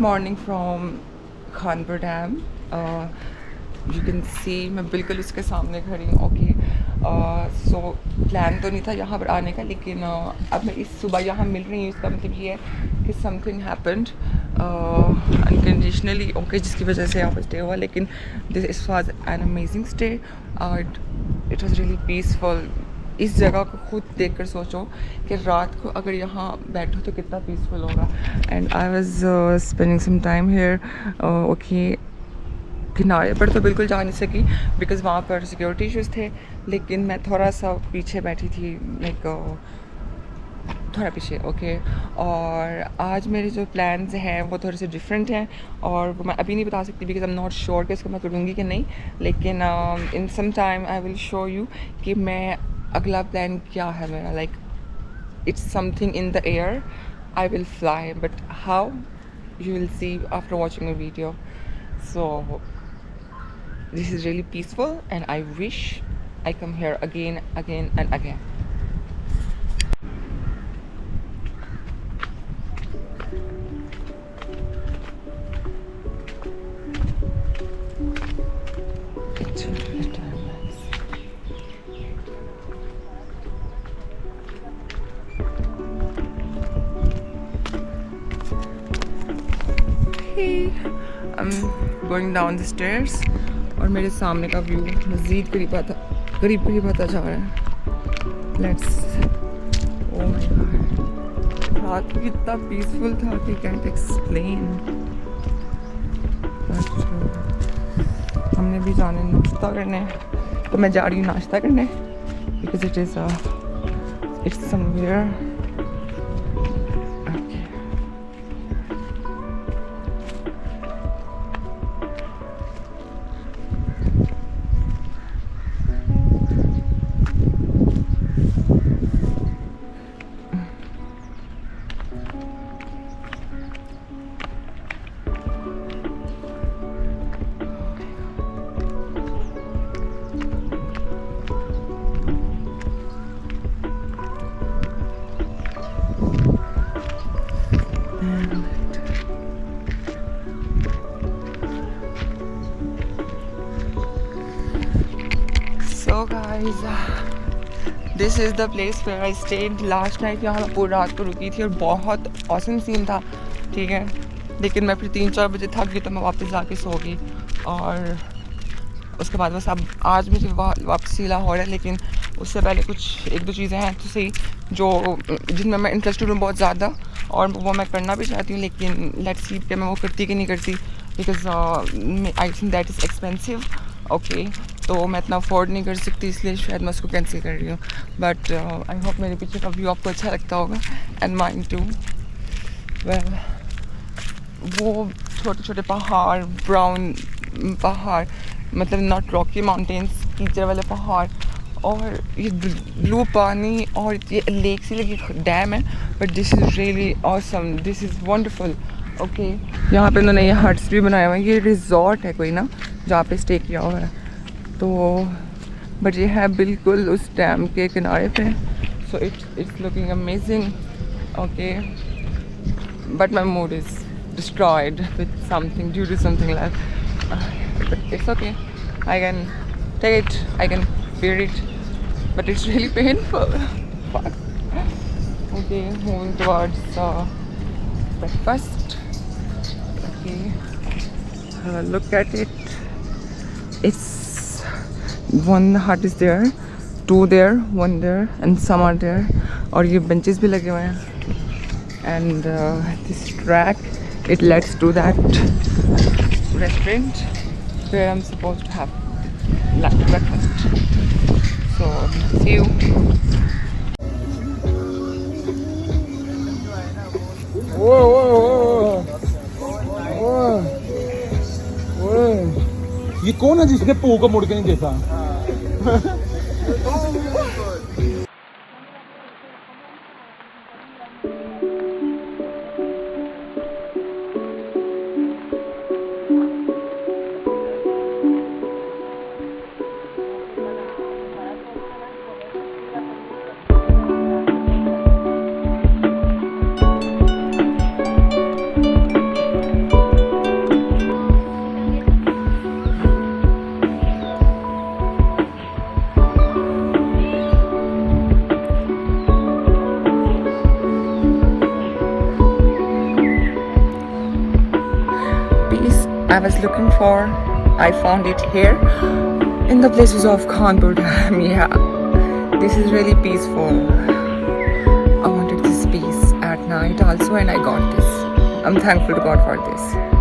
Morning from Khanpur dam. You can see मैं बिल्कुल उसके सामने खड़ी हूँ। ओके, सो प्लान तो नहीं था यहाँ पर आने का, लेकिन अब मैं इस सुबह यहाँ मिल रही हूँ। इसका मतलब ये है कि समथिंग हैपेंड अनकंडीशनली, ओके, जिसकी वजह से यहाँ पर स्टे हुआ। लेकिन this was an amazing stay. It was really peaceful. इस जगह को खुद देखकर सोचो कि रात को अगर यहाँ बैठो तो कितना पीसफुल होगा। And I was spending some time here. Okay, किनारे पर तो बिल्कुल जा नहीं सकी बिकॉज़ वहाँ पर सिक्योरिटी इश्यूज़ थे, लेकिन मैं थोड़ा सा पीछे बैठी थी, लाइक थोड़ा पीछे। ओके, और आज मेरे जो प्लान्स हैं वो थोड़े से डिफरेंट हैं, और वो मैं अभी नहीं बता सकती because I am not sure कि इसको मैं करूँगी कि नहीं। लेकिन in some time I will show you कि मैं अगला प्लान क्या है मेरा। Like it's something in the air. I will fly, but how you will see after watching a video. So this is really peaceful and I wish I come here again and again. It's really timeless. I'm going down the stairs और मेरे सामने का view मज़ीद करीब आता जा रहा है। Let's, oh my god, रात को इतना पीसफुल था कि can't explain। हमने भी जाने नाश्ता करने, तो मैं जा रही हूँ नाश्ता करने because it's somewhere। So guys, this is the place where I stayed last night। यहाँ मैं पूरी रात को रुकी थी और बहुत awesome सीन था, ठीक है। लेकिन मैं फिर 3-4 बजे थक गई तो मैं वापस जाके सो गई, और उसके बाद बस अब आज मुझे वापसी लाहौर है। लेकिन उससे पहले कुछ 1-2 चीज़ें हैं तो सही जो जिनमें मैं इंटरेस्टेड हूँ बहुत ज़्यादा, और वो मैं करना भी चाहती हूँ। लेकिन लेट्स सी कि मैं वो करती कि नहीं करती, because I think that is expensive. Okay, तो मैं इतना अफोर्ड नहीं कर सकती, इसलिए शायद मैं उसको कैंसिल कर रही हूँ। बट आई होप मेरे पीछे का व्यू आपको अच्छा लगता होगा, एंड माइंड टू। वेल, वो छोटे छोटे पहाड़, ब्राउन पहाड़, मतलब नॉट रॉकी माउंटेन्स, कीचड़ वाले पहाड़, और ये ब्लू पानी, और ये लेक सी लगी डैम है। But this is really awesome, this is wonderful. Okay, यहाँ पे उन्होंने ये हट्स भी बनाए हुए हैं। ये रिजॉर्ट है कोई ना जहाँ पे स्टे किया हुआ है, तो बट ये है बिल्कुल उस डैम के किनारे पे। So it's looking amazing. Okay, but my mood is destroyed with something due to something like but it's okay, I can take it, I can bear it, but it's really painful. Fuck. Okay, moving towards breakfast. Okay, look at it. It's one hut is there, 2 there, 1 there, and some are there, और ये benches भी लगे हुए हैं, and this track it leads to that restaurant where I'm supposed to have breakfast. So see you. ये कौन है जिसने पू को मुड़ के नहीं देखा? I was looking for. I found it here in the places of Khanpur Dam. Yeah, this is really peaceful. I wanted this peace at night also, and I got this. I'm thankful to God for this.